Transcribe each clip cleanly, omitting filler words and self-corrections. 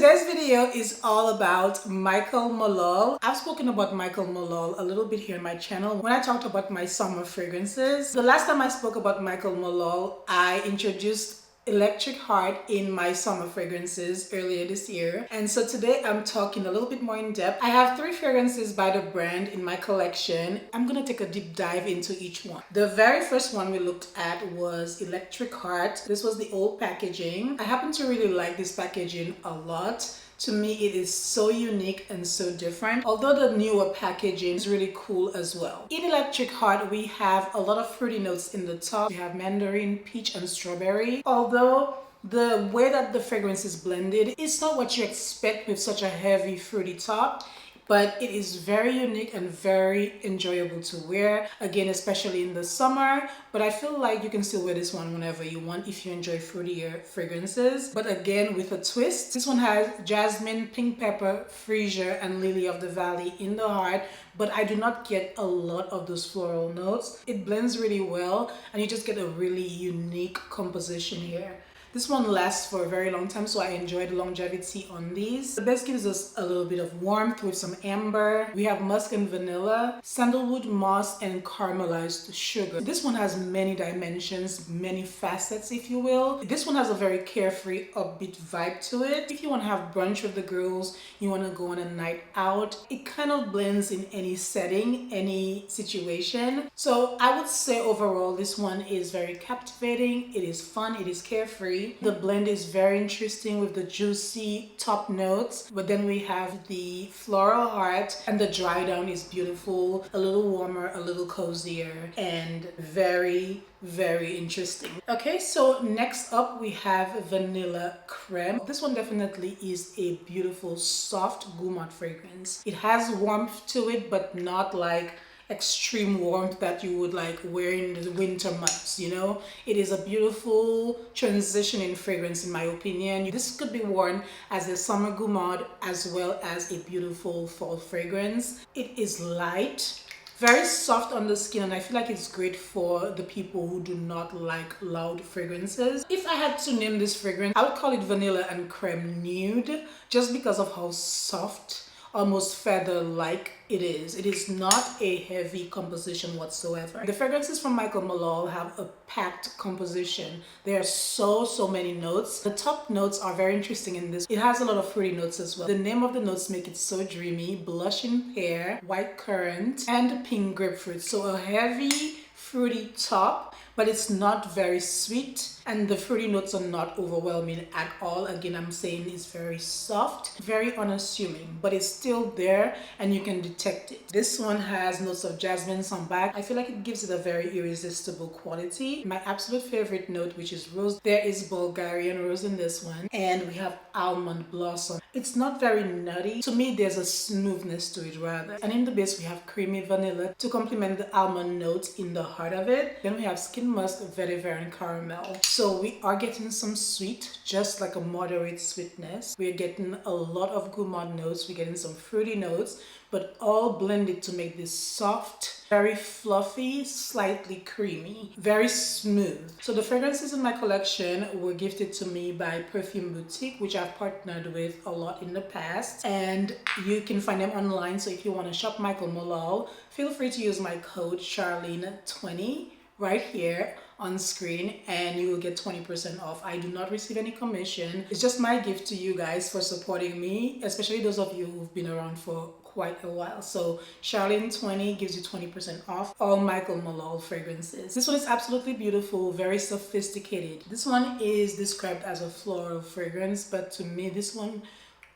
Today's video is all about Michael Malul. I've spoken about Michael Malul a little bit here on my channel when I talked about my summer fragrances. The last time I spoke about Michael Malul, I introduced Electric Heart in my summer fragrances earlier this year, and so today I'm talking a little bit more in depth. I have 3 fragrances by the brand in my collection. I'm gonna take a deep dive into each one. The very first one we looked at was Electric Heart. This was the old packaging. I happen to really like this packaging a lot. To me, it is so unique and so different, although the newer packaging is really cool as well. In Electric Heart, we have a lot of fruity notes in the top. We have mandarin, peach, and strawberry. Although the way that the fragrance is blended, it's not what you expect with such a heavy fruity top, but it is very unique and very enjoyable to wear, again, especially in the summer. But I feel like you can still wear this one whenever you want if you enjoy fruitier fragrances, but again with a twist. This one has jasmine, pink pepper, freesia, and lily of the valley in the heart, but I do not get a lot of those floral notes. It blends really well and you just get a really unique composition here. This one lasts for a very long time, so I enjoy the longevity on these. The base gives us a little bit of warmth with some amber. We have musk and vanilla, sandalwood, moss, and caramelized sugar. This one has many dimensions, many facets, if you will. This one has a very carefree, upbeat vibe to it. If you want to have brunch with the girls, you want to go on a night out, it kind of blends in any setting, any situation. So I would say overall, this one is very captivating. It is fun, it is carefree. The blend is very interesting with the juicy top notes, but then we have the floral heart, and the dry down is beautiful, a little warmer, a little cozier, and very interesting. Okay, so next up we have Vanilla Creme. This one definitely is a beautiful soft gourmand fragrance. It has warmth to it, but not like extreme warmth that you would like wear in the winter months, you know. It is a beautiful transitioning fragrance in my opinion. This could be worn as a summer gourmand as well as a beautiful fall fragrance. It is light, very soft on the skin, and I feel like it's great for the people who do not like loud fragrances. If I had to name this fragrance, I would call it Vanilla and Creme Nude, just because of how soft, almost feather-like it is. It is not a heavy composition whatsoever. The fragrances from Michael Malul have a packed composition. There are so many notes. The top notes are very interesting in this. It has a lot of fruity notes as well. The name of the notes make it so dreamy: blushing pear, white currant, and pink grapefruit. So a heavy fruity top, but it's not very sweet, and the fruity notes are not overwhelming at all. Again, I'm saying it's very soft, very unassuming, but it's still there and you can detect it. This one has notes of jasmine, sambac. I feel like it gives it a very irresistible quality. My absolute favorite note, which is rose. There is Bulgarian rose in this one, and we have almond blossom. It's not very nutty. To me, there's a smoothness to it rather. And in the base, we have creamy vanilla to complement the almond notes in the heart of it. Then we have skin musk, vetiver, and caramel. So we are getting some sweet, just like a moderate sweetness. We're getting a lot of gourmand notes. We're getting some fruity notes, but all blended to make this soft, very fluffy, slightly creamy, very smooth. So the fragrances in my collection were gifted to me by Perfume Boutique, which I've partnered with a lot in the past, and you can find them online. So if you want to shop Michael Malul, feel free to use my code Charlene20 right here on screen, and you will get 20% off. I do not receive any commission. It's just my gift to you guys for supporting me, especially those of you who've been around for quite a while. So Charlene20 gives you 20% off all Michael Malul fragrances. This one is absolutely beautiful, very sophisticated. This one is described as a floral fragrance, but to me this one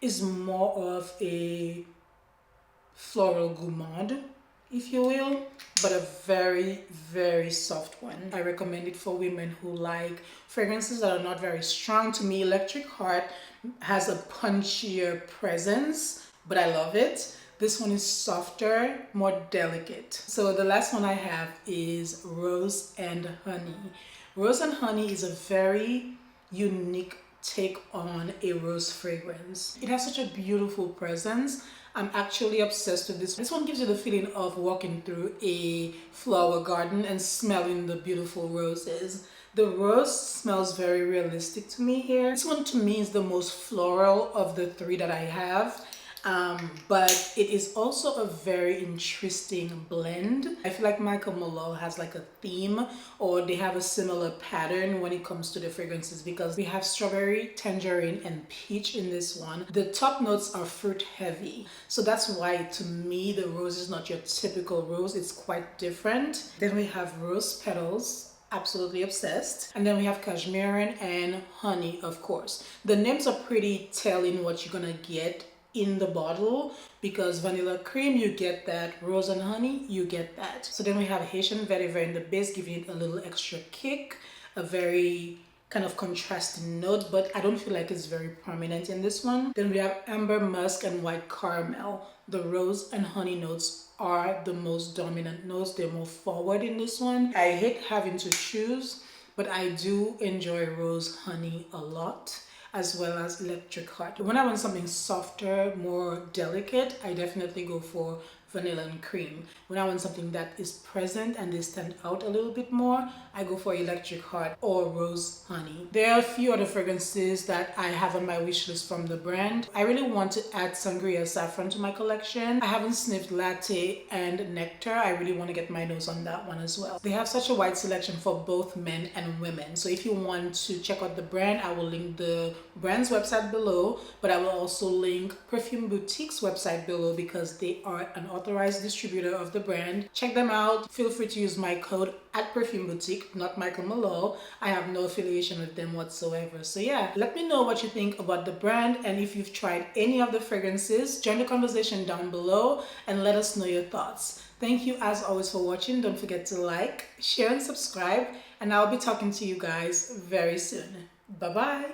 is more of a floral gourmand, if you will, but a very soft one. I recommend it for women who like fragrances that are not very strong. To me, Electric Heart has a punchier presence, but I love it. This one is softer, more delicate. So the last one I have is Rose and Honey. Rose and Honey is a very unique take on a rose fragrance. It has such a beautiful presence. I'm actually obsessed with this. This one gives you the feeling of walking through a flower garden and smelling the beautiful roses. The rose smells very realistic to me here. This one to me is the most floral of the three that I have. But it is also a very interesting blend. I feel like Michael Malul has like a theme, or they have a similar pattern when it comes to the fragrances, because we have strawberry, tangerine, and peach in this one. The top notes are fruit heavy. So that's why to me the rose is not your typical rose. It's quite different. Then we have rose petals. Absolutely obsessed. And then we have cashmere and honey, of course. The names are pretty telling what you're gonna get in the bottle, because vanilla cream, you get that. Rose and honey, you get that. So then we have Haitian vetiver in the base, giving it a little extra kick, a very kind of contrasting note, but I don't feel like it's very prominent in this one. Then we have amber musk and white caramel. The rose and honey notes are the most dominant notes. They're more forward in this one. I hate having to choose, but I do enjoy rose honey a lot, as well as electric heart. When I want something softer, more delicate, I definitely go for vanilla and cream. When I want something that is present and they stand out a little bit more, I go for electric heart or rose honey. There are a few other fragrances that I have on my wish list from the brand. I really want to add sangria saffron to my collection. I haven't sniffed latte and nectar. I really want to get my nose on that one as well. They have such a wide selection for both men and women. So if you want to check out the brand, I will link the brand's website below, but I will also link Perfume Boutique's website below, because they are an authorized distributor of the brand. Check them out. Feel free to use my code at Perfume Boutique, not Michael Malul. I have no affiliation with them whatsoever. So yeah, let me know what you think about the brand, and if you've tried any of the fragrances, join the conversation down below and let us know your thoughts. Thank you as always for watching. Don't forget to like, share, and subscribe, and I'll be talking to you guys very soon. Bye bye.